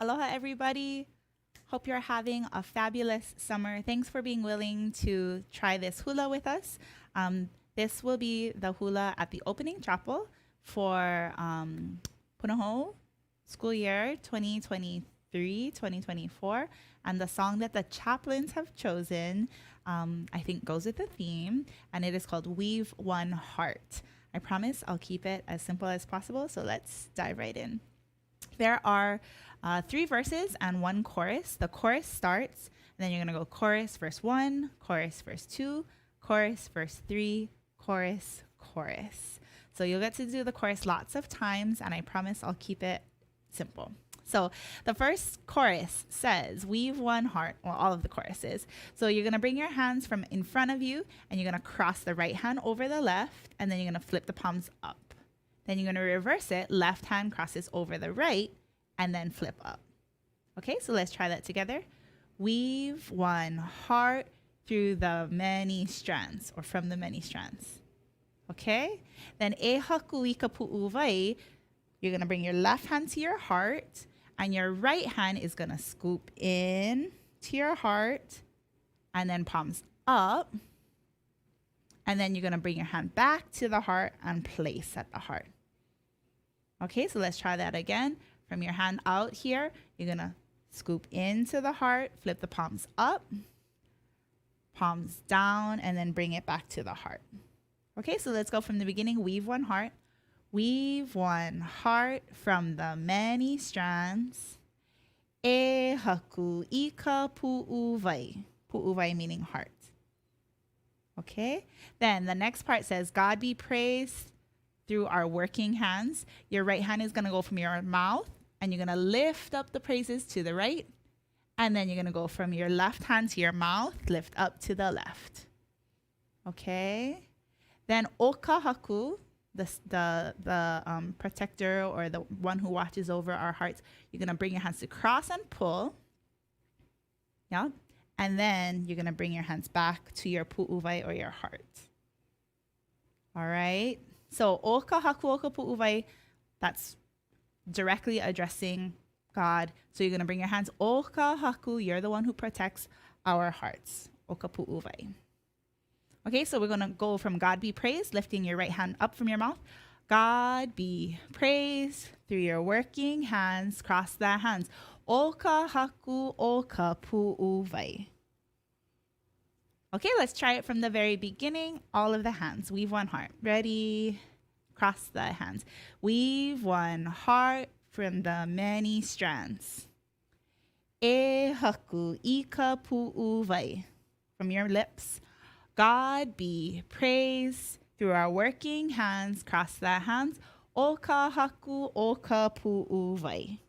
Aloha, everybody. Hope you're having a fabulous summer. Thanks for being willing to try this hula with us. This will be the hula at the opening chapel for Punahou school year 2023-2024. And the song that the chaplains have chosen, I think, goes with the theme, and it is called We've One Heart. I promise I'll keep it as simple as possible, so let's dive right in. There are 3 verses and 1 chorus. The chorus starts, and then you're going to go chorus, verse 1, chorus, verse 2, chorus, verse 3, chorus, chorus. So you'll get to do the chorus lots of times, and I promise I'll keep it simple. So the first chorus says, we've one heart. Well, all of the choruses. So you're going to bring your hands from in front of you, and you're going to cross the right hand over the left, and then you're going to flip the palms up. Then you're going to reverse it. Left hand crosses over the right, and then flip up. Okay, so let's try that together. Weave one heart through the many strands, or from the many strands. Okay, then e haku I ka pu'u wai, you're going to bring your left hand to your heart, and your right hand is going to scoop in to your heart, and then palms up. And then you're going to bring your hand back to the heart and place at the heart. Okay, so let's try that again. From your hand out here, you're going to scoop into the heart, flip the palms up, palms down, and then bring it back to the heart. Okay, so let's go from the beginning. Weave one heart. Weave one heart from the many strands. E haku I ka pu'u wai. Pu'u wai meaning heart. Okay, then the next part says, God be praised through our working hands. Your right hand is going to go from your mouth, and you're going to lift up the praises to the right. And then you're going to go from your left hand to your mouth, lift up to the left. Okay, then oka haku, the protector, or the one who watches over our hearts, you're going to bring your hands to cross and pull. Yeah. And then you're going to bring your hands back to your pu'uwai, or your heart. All right. So oka haku oka pu'uwai, that's directly addressing God. So you're going to bring your hands oka haku, you're the one who protects our hearts. Oka pu'uwai. Okay, so we're going to go from God be praised, lifting your right hand up from your mouth. God be praised through your working hands. Cross the hands. Oka haku oka pu'uwai. Okay, let's try it from the very beginning. All of the hands. Weave one heart. Ready? Cross the hands. Weave one heart from the many strands. E haku I ka pu'uwai. From your lips. God be praised through our working hands. Cross the hands. Oka haku oka pu'uwai.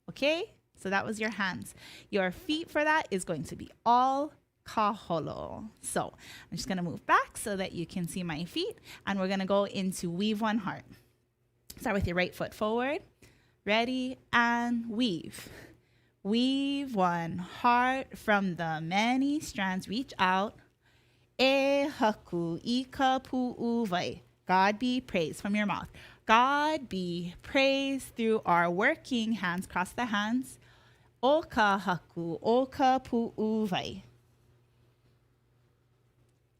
Okay, so that was your hands. Your feet for that is going to be all kaholo. So I'm just going to move back so that you can see my feet, and we're going to go into weave one heart. Start with your right foot forward. Ready, and weave. Weave one heart from the many strands. Reach out. E haku I ka pu'uwai. God be praised from your mouth. God be praised through our working hands. Cross the hands. Oka haku oka pu'uwai.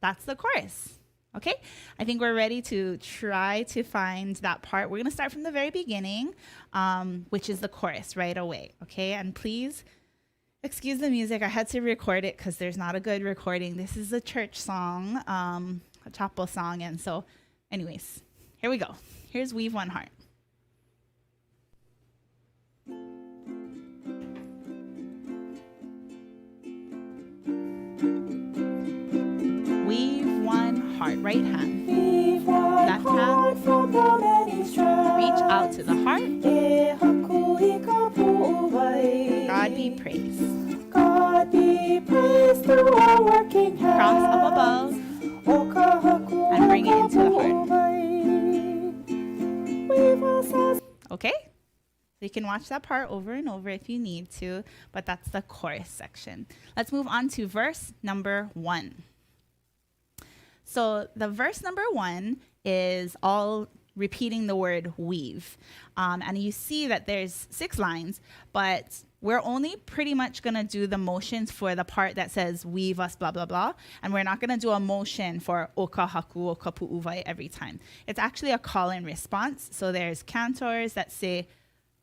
That's the chorus. Okay, I think we're ready to try to find that part. We're going to start from the very beginning, which is the chorus right away. Okay, and please excuse the music. I had to record it because there's not a good recording. This is a church song, a chapel song. And so anyways, here we go. Here's Weave One Heart. Weave one heart, right hand. Left hand, reach out to the heart. God be praised. God be praised through our working hands. Cross up above and bring it into the heart. Okay? So you can watch that part over and over if you need to, but that's the chorus section. Let's move on to verse number 1. So the verse number 1 is all repeating the word weave. And you see that there's 6 lines, but we're only pretty much going to do the motions for the part that says weave us, blah, blah, blah. And we're not going to do a motion for oka haku, oka pu'uvai every time. It's actually a call and response. So there's cantors that say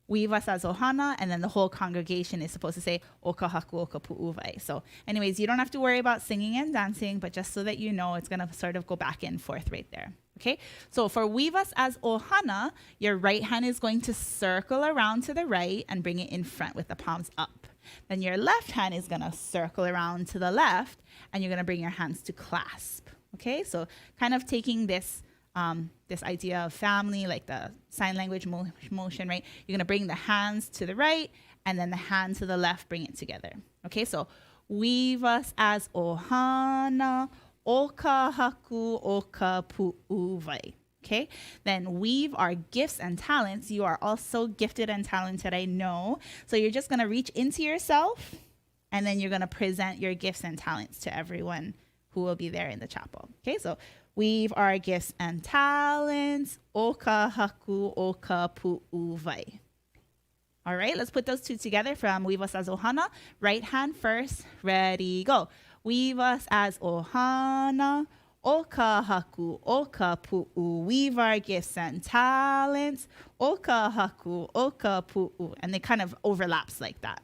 weave us as ohana, and then the whole congregation is supposed to say oka haku, oka pu'uvai. So anyways, you don't have to worry about singing and dancing, but just so that you know, it's going to sort of go back and forth right there. Okay, so for weave us as ohana, your right hand is going to circle around to the right and bring it in front with the palms up. Then your left hand is going to circle around to the left, and you're going to bring your hands to clasp. Okay, so kind of taking this this idea of family, like the sign language motion, right? You're going to bring the hands to the right, and then the hand to the left, bring it together. Okay, so weave us as ohana, oka haku, oka pu'uvai. Okay, then weave our gifts and talents. You are also gifted and talented, I know. So you're just going to reach into yourself, and then you're going to present your gifts and talents to everyone who will be there in the chapel. Okay, so weave our gifts and talents, oka haku, oka pu'uvai. All right, let's put those two together from weave us as ohana. Right hand first, ready, go. Weave us as ohana, oka haku, oka pu'u. Weave our gifts and talents, oka haku, oka pu'u. And they kind of overlaps like that.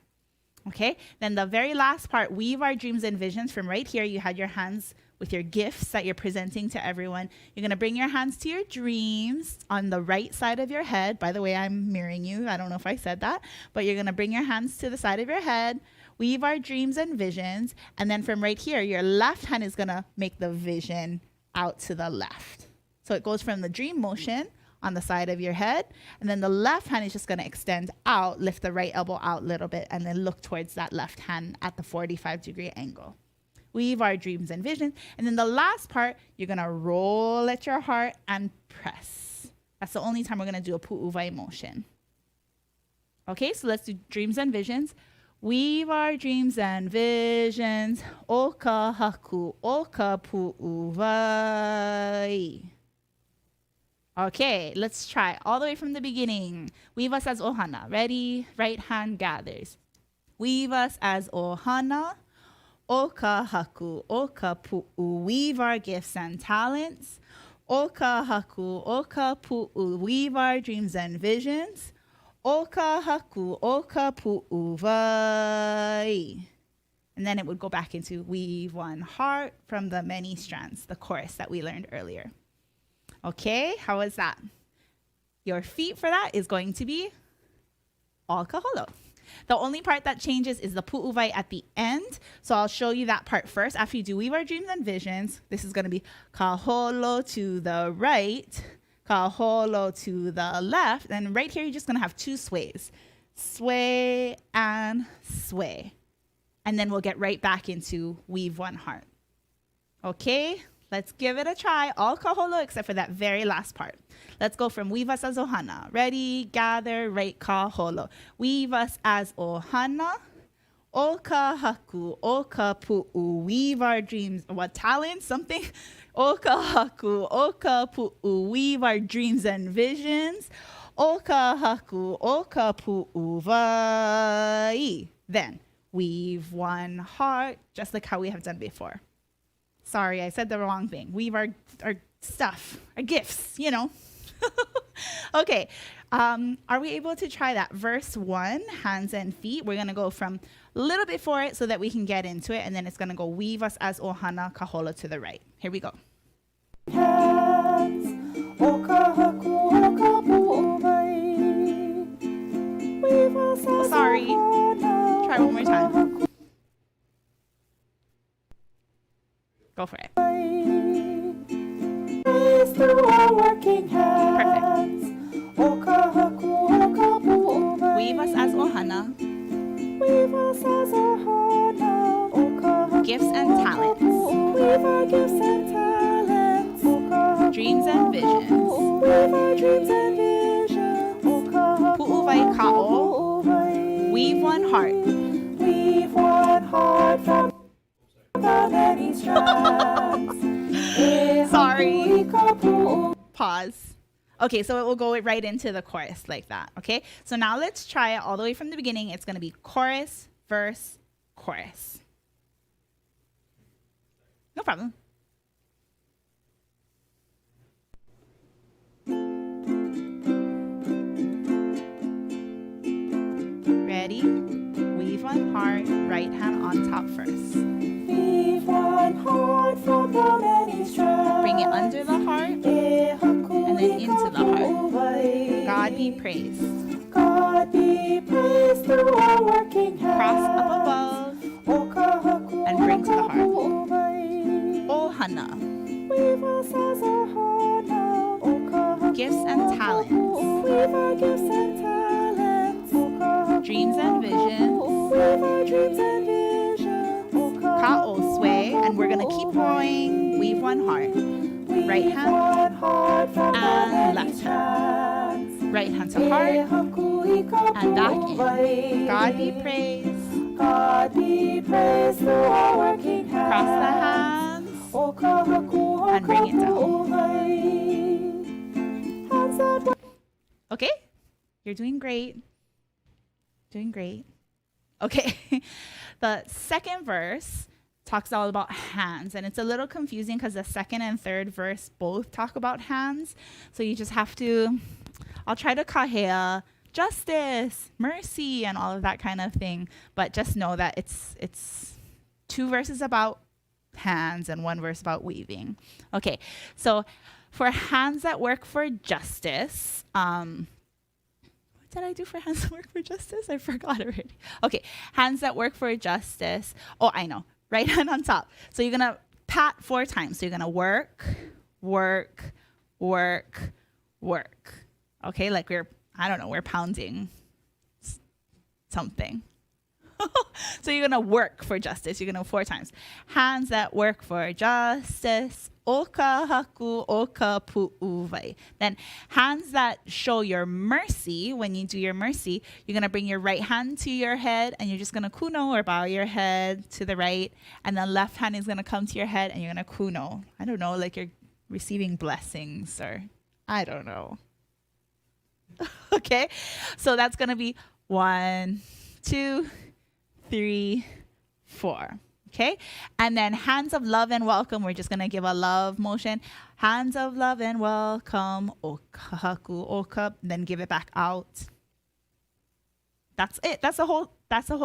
Okay, then the very last part, weave our dreams and visions. From right here, you had your hands with your gifts that you're presenting to everyone. You're going to bring your hands to your dreams on the right side of your head. By the way, I'm mirroring you. I don't know if I said that, but you're going to bring your hands to the side of your head, weave our dreams and visions, and then from right here, your left hand is going to make the vision out to the left. So it goes from the dream motion on the side of your head, and then the left hand is just going to extend out, lift the right elbow out a little bit, and then look towards that left hand at the 45-degree angle. Weave our dreams and visions. And then the last part, you're going to roll at your heart and press. That's the only time we're going to do a pu'uvai motion. Okay, so let's do dreams and visions. Weave our dreams and visions. Oka haku, oka pu'uvai. Okay, let's try all the way from the beginning. Weave us as ohana. Ready? Right hand gathers. Weave us as ohana. Oka haku, oka pu'u. Weave our gifts and talents. Oka haku, oka pu'u. Weave our dreams and visions. Oka haku, oka pu'u vai. And then it would go back into weave one heart from the many strands, the chorus that we learned earlier. Okay, how was that? Your feet for that is going to be all kaholo. The only part that changes is the pu'uvai at the end. So I'll show you that part first. After you do weave our dreams and visions, this is going to be kaholo to the right, kaholo to the left. And right here, you're just going to have 2 sways. Sway and sway. And then we'll get right back into weave one heart. Okay, let's give it a try. All kaholo except for that very last part. Let's go from weave us as ohana. Ready, gather, right, kaholo. Weave us as ohana. Oka haku, oka pu'u. Weave our dreams. What talent? Something? Oka haku, oka pu'u. Weave our dreams and visions. Oka haku, oka pu'u vai. Then weave one heart, just like how we have done before. Sorry, I said the wrong thing. Weave our stuff, our gifts, you know. Okay, are we able to try that? Verse 1, hands and feet. We're going to go from a little bit for it so that we can get into it. And then it's going to go weave us as ohana, kaholo to the right. Here we go. Hands, oka haku, oka pu'uvai. Weave us as Sorry. ohana, Try one more time. oka haku, Go for it. praise through our working hands. Oka haku, oka pu'uvai. Weave us as ohana, Weave us as ohana, oka haku, gifts and talents, weave our gifts and talents. Oka haku, dreams and visions. weave our dreams and visions. Oka haku, Pu'uvai ka'o, pu'uvai. weave one heart. Weave one heart from the many strands. Sorry. Ika pu'u. Pause. Okay, so it will go right into the chorus like that. Okay, so now let's try it all the way from the beginning. It's going to be chorus, verse, chorus. No problem. Ready? Weave one heart, right hand on top first. Weave one heart from the many strands. Bring it under the heart and then into the heart. God be praised. God be praised through our working hands. Cross up above and bring to the heart. Ohana. Weave us as a hana. Gifts and talents. Weave our gifts and talents. Dreams and visions. Weave our dreams and visions. Ka'o sway, and we're gonna keep rowing. Weave one heart. Right hand and left hand. Right hand to heart and back in. God be praised. God be praised through our working hands. Cross the hands and bring it down. Okay, you're doing great. Doing great. Okay, the second verse talks all about hands, and it's a little confusing because the second and third verse both talk about hands. So you just have to, I'll try to kahea, justice, mercy, and all of that kind of thing. But just know that it's two verses about hands and one verse about weaving. Okay, so for hands that work for justice, what did I do for hands that work for justice? I forgot already. Okay, hands that work for justice. Oh, I know. Right hand on top. So you're gonna pat 4 times. So you're gonna work, work, work, work. Okay, like we're pounding something. So you're gonna work for justice. You're gonna 4 times. Hands that work for justice. Oka haku oka pu'uvai. Then hands that show your mercy. When you do your mercy, you're gonna bring your right hand to your head and you're just gonna kuno or bow your head to the right. And then left hand is gonna come to your head and you're gonna kuno. I don't know, like you're receiving blessings or I don't know. Okay, so that's gonna be 1, 2, 3, 4. Okay, and then hands of love and welcome. We're just gonna give a love motion. Hands of love and welcome. Okahaku oka. Then give it back out. That's it. That's the whole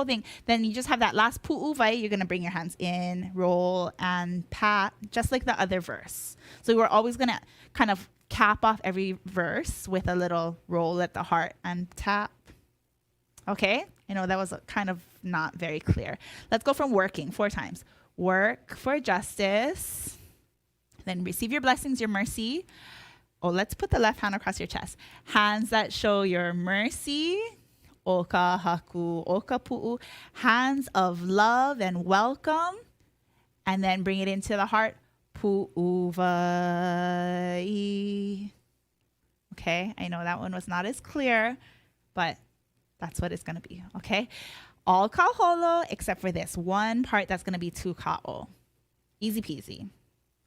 thing. Then you just have that last pu'uvai. You're gonna bring your hands in, roll, and pat, just like the other verse. So we're always gonna kind of cap off every verse with a little roll at the heart and tap. Okay, I know that was kind of not very clear. Let's go from working 4 times. Work for justice. Then receive your blessings, your mercy. Oh, let's put the left hand across your chest. Hands that show your mercy. Oka haku oka pu'u. Hands of love and welcome. And then bring it into the heart. Pu'uvai. Okay, I know that one was not as clear, but that's what it's going to be, okay? All kaholo except for this one part that's going to be 2 ka'o. Easy peasy,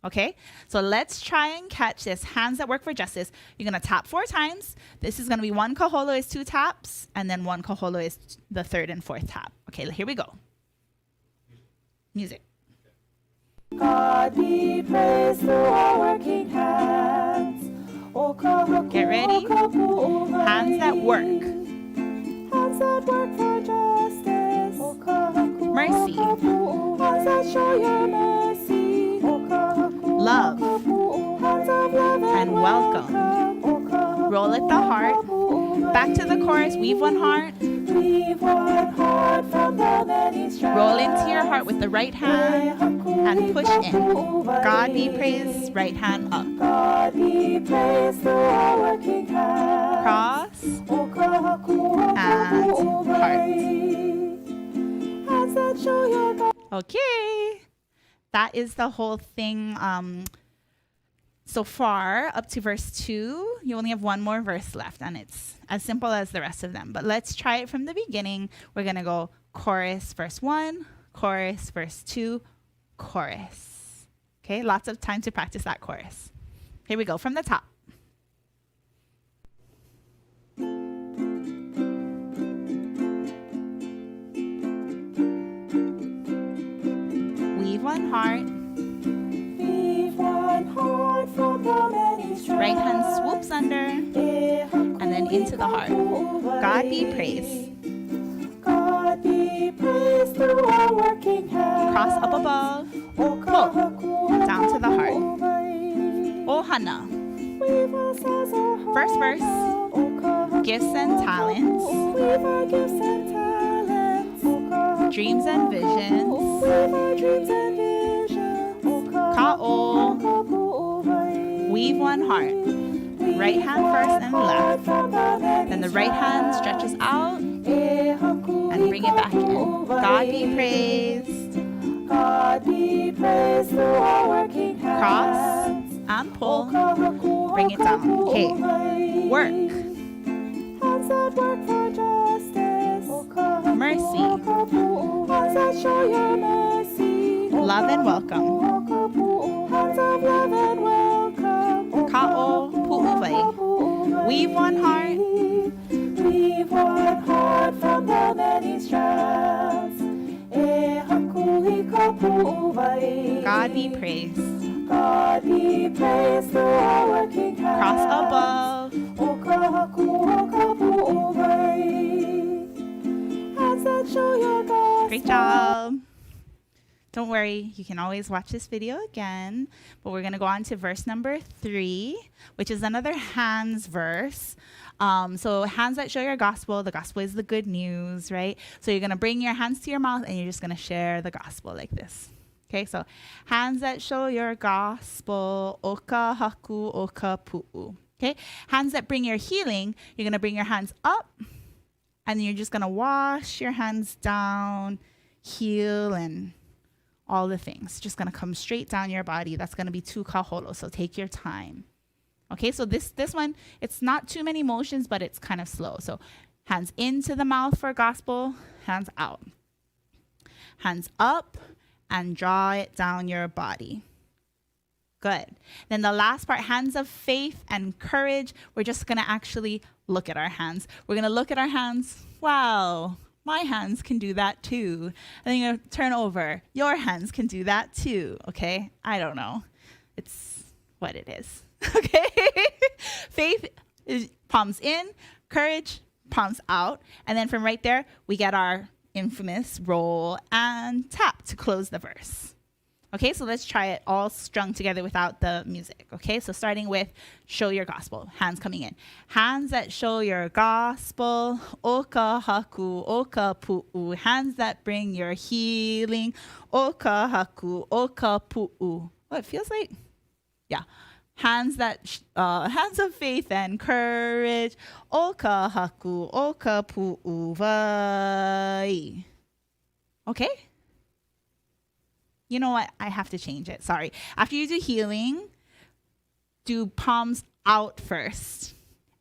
okay? So let's try and catch this. Hands that work for justice. You're going to tap 4 times. This is going to be 1 kaholo is 2 taps, and then 1 kaholo is the 3rd and 4th tap. Okay, here we go. Music. God be praised through our working hands. Get ready. Hands that work. Hands that work for justice. Mercy. Hands that show your mercy. Love. Hands of love And welcome. Roll at the heart. Back to the chorus. Weave 1 heart. Weave one heart from the many strands. Roll into your heart with the right hand and push in. God be praised. Right hand up. God be praised through our working hands. Cross And heart. Hands that show your God. Okay. That is the whole thing so far up to verse 2. You only have 1 more verse left, and it's as simple as the rest of them. But let's try it from the beginning. We're going to go chorus, verse 1, chorus, verse 2, chorus. Okay, lots of time to practice that chorus. Here we go from the top. Weave one heart. Weave one heart from the many strands. Right hand swoops under and then into the heart. God be praised. God be praised through our working hands. Cross up above. Pull down to the heart. Ohana. First verse. Gifts and talents. Dreams and visions. Ka'o. Weave one heart. Right hand first and left. Then the right hand stretches out and bring it back in. God be praised. God be praised through our working hands. Cross and pull. Bring it down. Okay. Work. Hands that work for justice. Mercy. Hands that show your mercy. Love and welcome. Hands of love and welcome. Ka'o pu'uvai. Weave one heart. Weave one heart from the many strands. God be praised. God be praised through our working hands. Cross above. Hands that show your gospel. Great job. Don't worry, you can always watch this video again. But we're going to go on to verse number 3, which is another hands verse. So hands that show your gospel. The gospel is the good news, right? So you're going to bring your hands to your mouth and you're just going to share the gospel like this. Okay, so hands that show your gospel. Oka haku oka pu'u. Okay, hands that bring your healing. You're going to bring your hands up and you're just going to wash your hands down, heal, and all the things. Just going to come straight down your body. That's going to be 2 kaholo. So take your time. Okay, so this one, it's not too many motions, but it's kind of slow. So hands into the mouth for gospel, hands out. Hands up and draw it down your body. Good. Then the last part, hands of faith and courage. We're just going to actually look at our hands. We're going to look at our hands. Wow, my hands can do that too. And then you're going to turn over. Your hands can do that too. Okay, I don't know. It's what it is. Okay, faith is palms in, courage, palms out. And then from right there, we get our infamous roll and tap to close the verse. Okay, so let's try it all strung together without the music. Okay, so starting with show your gospel, hands coming in. Hands that show your gospel, oka haku, oka pu'u. Hands that bring your healing, oka haku, oka pu'u. Oh, it feels like, yeah. Hands that hands of faith and courage. Oka haku, oka pu'uvai. Okay? You know what? I have to change it. Sorry. After you do healing, do palms out first.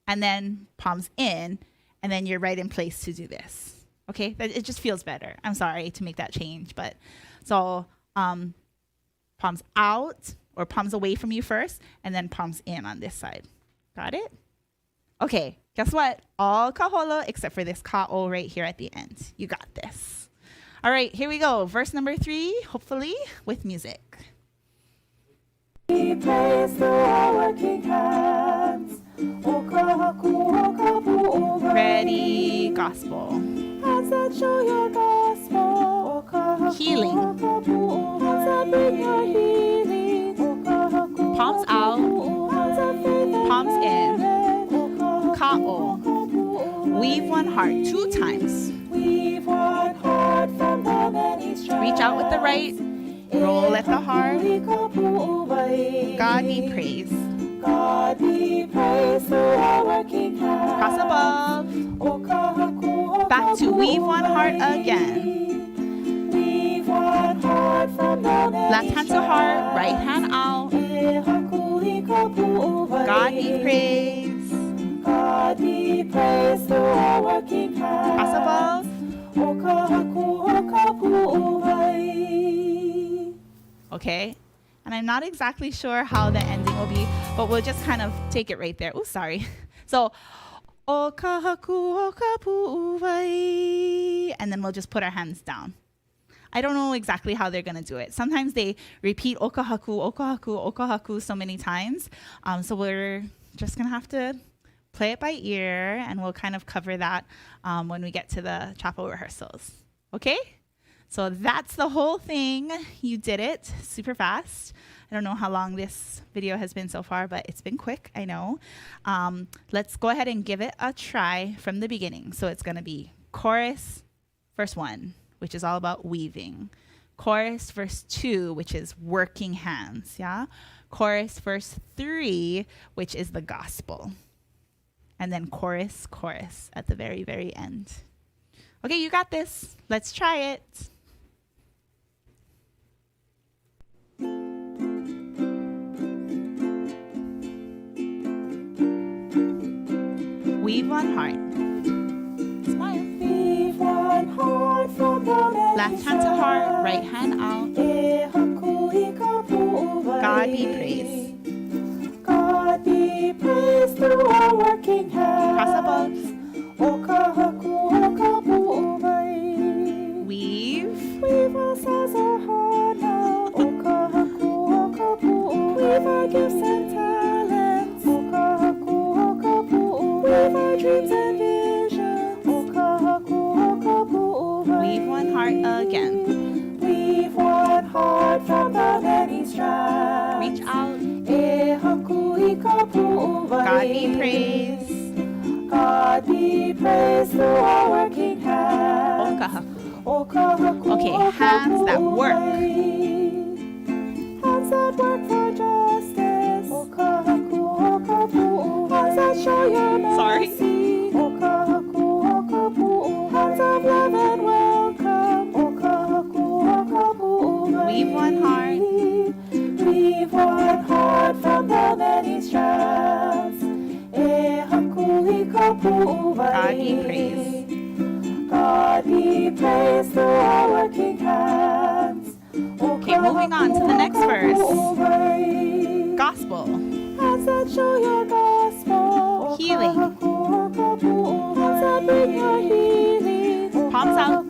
And then palms in. And then you're right in place to do this. Okay? It just feels better. I'm sorry to make that change. But so palms out. Or palms away from you first, and then palms in on this side. Got it? Okay, guess what? All kaholo except for this ka'o right here at the end. You got this. All right, here we go. Verse number 3, hopefully with music. Be praised through our working hands. Ready, gospel. Hands that show your gospel. Healing. Hands that bring your healing. Palms out, palms in, ka'o. Weave one heart 2 times. Weave one heart from the many strands. Reach out with the right, roll at the heart. God be praised. God be praised through our working hands. Cross above. Back to weave one heart again. Weave one heart from the many Left hand to heart, right hand out. God be praised. God be praised through our working hands. Cross above. Okay. And I'm not exactly sure how the ending will be, but we'll just kind of take it right there. Oh, sorry. So, and then we'll just put our hands down. I don't know exactly how they're going to do it. Sometimes they repeat okahaku, okahaku, okahaku so many times. So we're just going to have to play it by ear, and we'll kind of cover that when we get to the chapel rehearsals. Okay? So that's the whole thing. You did it super fast. I don't know how long this video has been so far, but it's been quick, I know. Let's go ahead and give it a try from the beginning. So it's going to be chorus, verse 1, which is all about weaving. Chorus, verse 2, which is working hands, yeah? Chorus, verse 3, which is the gospel. And then chorus, chorus at the very, very end. Okay, you got this. Let's try it. Weave one heart. Smile. Weave one heart from the Left hand to heart, right hand out. God be praised. God be praised through our working hands. Cross above. Weave. Weave. Weave us as our heart now. Weave our gifts and talents. Weave our dreams and visions. Weave one heart again. Weave one heart from the many strands. Reach out. God be praised. God be praised through our working hands. Okahaku. Okay, hands that work. Hands that work for justice. Hands that show your mercy. Sorry. Hands of love and welcome. Weave one heart. Weave one heart from the many strands. God be praised. God be praised through our working hands. Okay, moving on to the next verse. Gospel. Hands that show your gospel. Healing. Hands that bring your healing. Palms out.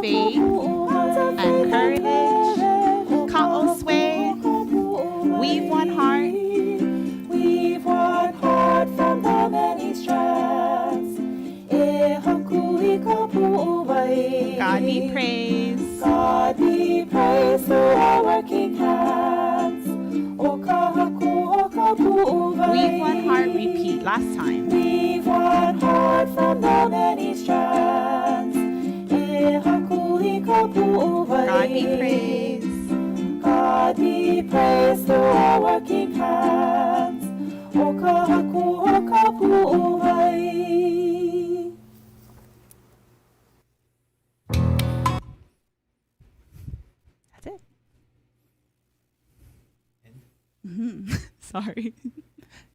Faith. And courage. Ka'o sway. Weave one heart. Weave one heart from the many strands. God be praised. God be praised through our working hands. Weave one heart. Repeat last time. Weave one heart from the many strands. God be praised. God be praised through our working hands. That's it. Sorry.